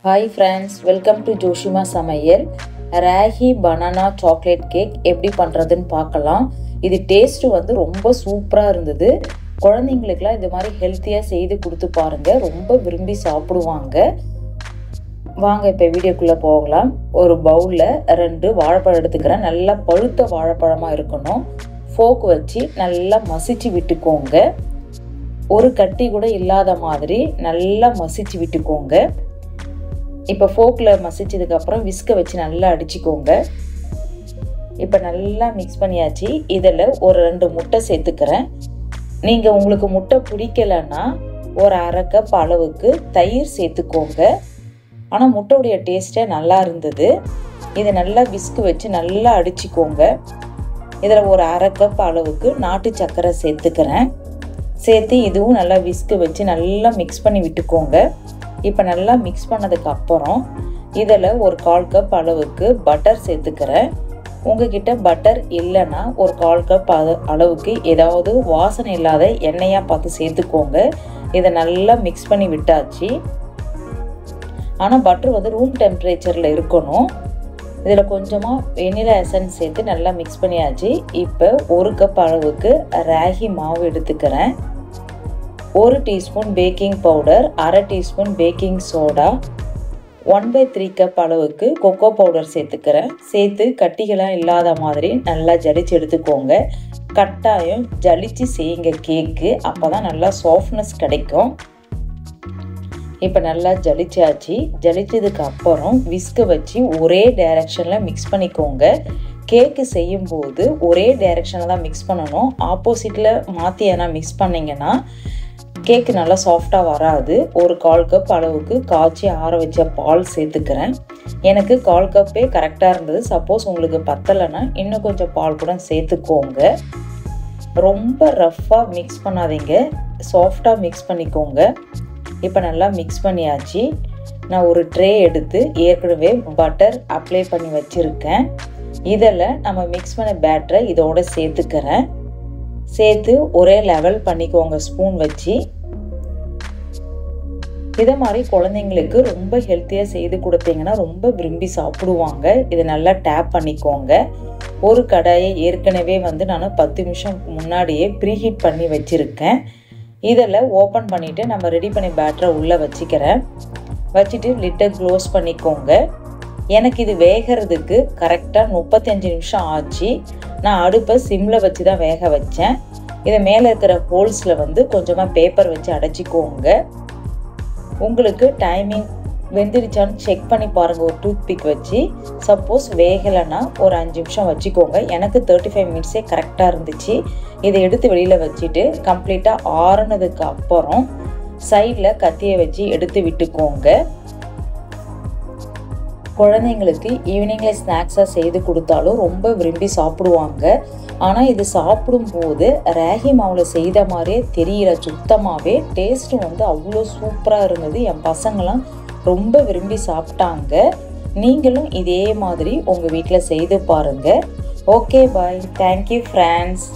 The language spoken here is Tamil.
Hi friends, welcome to Joshima சமையல். ராகி பனானா சாக்லேட் கேக் எப்படி பண்றதுன்னு பார்க்கலாம். இது டேஸ்ட் வந்து ரொம்ப சூப்பரா இருந்தது. குழந்தைகளுக்குலாம் இந்த மாதிரி ஹெல்த்தியா செய்து கொடுத்து பாருங்க. ரொம்ப விரும்பி சாப்பிடுவாங்க. வாங்க இப்போ வீடியோக்குள்ள போகலாம். ஒரு பவுல்ல 2 வாழைப்பழம் எடுத்துக்கிறேன். நல்லா பழுத்த வாழைப்பழமா இருக்கணும். ஃபோக் வச்சு நல்லா மசிச்சு விட்டுக்கோங்க. ஒரு கட்டி கூட இல்லாத மாதிரி நல்லா மசிச்சு விட்டுக்கோங்க. இப்போ ஃபோக்கில் மசிச்சதுக்கப்புறம் விஸ்கை வச்சு நல்லா அடிச்சுக்கோங்க. இப்போ நல்லா மிக்ஸ் பண்ணியாச்சு. இதில் ஒரு 2 முட்டை சேர்த்துக்கிறேன். நீங்கள் உங்களுக்கு முட்டை பிடிக்கலைன்னா ஒரு அரை கப் அளவுக்கு தயிர் சேர்த்துக்கோங்க. ஆனால் முட்டையுடைய டேஸ்ட்டே நல்லா இருந்தது. இதை நல்லா விஸ்கு வச்சு நல்லா அடிச்சுக்கோங்க. இதில் ஒரு அரை கப் அளவுக்கு நாட்டு சர்க்கரை சேர்த்துக்கிறேன். சேர்த்து இதுவும் நல்லா விஸ்கு வச்சு நல்லா மிக்ஸ் பண்ணி விட்டுக்கோங்க. இப்போ நல்லா மிக்ஸ் பண்ணதுக்கு அப்புறம் இதில் ஒரு 1/4 கப் அளவுக்கு பட்டர் சேர்த்துக்கிறேன். உங்ககிட்ட பட்டர் இல்லைன்னா ஒரு 1/4 கப் அளவுக்கு ஏதாவது வாசனை இல்லாத எண்ணெயாக பார்த்து சேர்த்துக்கோங்க. இதை நல்லா மிக்ஸ் பண்ணி விட்டாச்சு. ஆனால் பட்டர் வந்து ரூம் டெம்பரேச்சரில் இருக்கணும். இதில் கொஞ்சமாக வெனிலா எசன்ஸ் சேர்த்து நல்லா மிக்ஸ் பண்ணியாச்சு. இப்போ 1 கப் அளவுக்கு ராகி மாவு எடுத்துக்கிறேன். 1 டீஸ்பூன் பேக்கிங் பவுடர், அரை டீஸ்பூன் பேக்கிங் சோடா, 1/3 கப் அளவுக்கு கொக்கோ பவுடர் சேர்த்துக்கிறேன். சேர்த்து கட்டிகளாக இல்லாத மாதிரி நல்லா ஜலிச்சு எடுத்துக்கோங்க. கட்டாயம் ஜலிச்சு செய்யுங்க கேக்கு. அப்போ தான் நல்லா சாஃப்ட்னஸ் கிடைக்கும். இப்போ நல்லா ஜலிச்சாச்சு. ஜலிச்சதுக்கு அப்புறம் விஸ்கை வச்சு ஒரே டைரக்ஷனில் மிக்ஸ் பண்ணிக்கோங்க. கேக்கு செய்யும்போது ஒரே டைரக்ஷனில் தான் மிக்ஸ் பண்ணணும். ஆப்போசிட்டில் மாற்றி எதனா மிக்ஸ் பண்ணிங்கன்னா கேக்கு நல்லா சாஃப்டாக வராது. ஒரு 1/4 கப் அளவுக்கு காய்ச்சி ஆற வச்ச பால் சேர்த்துக்கிறேன். எனக்கு 1/4 கப்பே கரெக்டாக இருந்தது. சப்போஸ் உங்களுக்கு பத்தலைன்னா இன்னும் கொஞ்சம் பால் கூட சேர்த்துக்கோங்க. ரொம்ப ரஃப்பாக மிக்ஸ் பண்ணாதீங்க, சாஃப்டாக மிக்ஸ் பண்ணிக்கோங்க. இப்போ நல்லா மிக்ஸ் பண்ணியாச்சு. நான் ஒரு ட்ரே எடுத்து ஏற்கனவே பட்டர் அப்ளை பண்ணி வச்சுருக்கேன். இதில் நம்ம மிக்ஸ் பண்ண பேட்டரை இதோட சேர்த்துக்கிறேன். சேர்த்து ஒரே லெவல் பண்ணிக்கோங்க ஸ்பூன் வச்சு. இதை மாதிரி குழந்தைங்களுக்கு ரொம்ப ஹெல்த்தியாக செய்து கொடுத்தீங்கன்னா ரொம்ப விரும்பி சாப்பிடுவாங்க. இதை நல்லா டேப் பண்ணிக்கோங்க. ஒரு கடாயை ஏற்கனவே வந்து நான் 10 நிமிஷம் முன்னாடியே ப்ரீஹீட் பண்ணி வச்சுருக்கேன். இதில் ஓப்பன் பண்ணிவிட்டு நம்ம ரெடி பண்ணி பேட்டரை உள்ளே வச்சுக்கிறேன். வச்சுட்டு லிட்டை க்ளோஸ் பண்ணிக்கோங்க. எனக்கு இது வேகிறதுக்கு கரெக்டாக 35 நிமிஷம் ஆச்சு. நான் அடுப்பை சிம்மில் வச்சு தான் வேக வச்சேன். இதை மேலே இருக்கிற ஹோல்ஸில் வந்து கொஞ்சமாக பேப்பர் வச்சு அடைச்சிக்கோங்க. உங்களுக்கு டைமிங் வெந்துடுச்சான்னு செக் பண்ணி பாருங்கள் ஒரு டூத் பிக் வச்சு. சப்போஸ் வேகலைன்னா ஒரு 5 நிமிஷம் வச்சுக்கோங்க. எனக்கு 35 மினிட்ஸே கரெக்டாக இருந்துச்சு. இதை எடுத்து வெளியில் வச்சுட்டு கம்ப்ளீட்டாக ஆறுனதுக்கு அப்புறம் சைடில் கத்தியை வச்சு எடுத்து விட்டுக்கோங்க. குழந்தைங்களுக்கு ஈவினிங்கில் ஸ்நாக்ஸாக செய்து கொடுத்தாலும் ரொம்ப விரும்பி சாப்பிடுவாங்க. ஆனால் இது சாப்பிடும்போது ராகி மாவில் செய்த மாதிரியே தெரியல. சுத்தமாகவே டேஸ்ட்டு வந்து அவ்வளோ சூப்பராக இருந்தது. என் பசங்களாம் ரொம்ப விரும்பி சாப்பிட்டாங்க. நீங்களும் இதே மாதிரி உங்கள் வீட்டில் செய்து பாருங்கள். Okay bye. Thank you friends.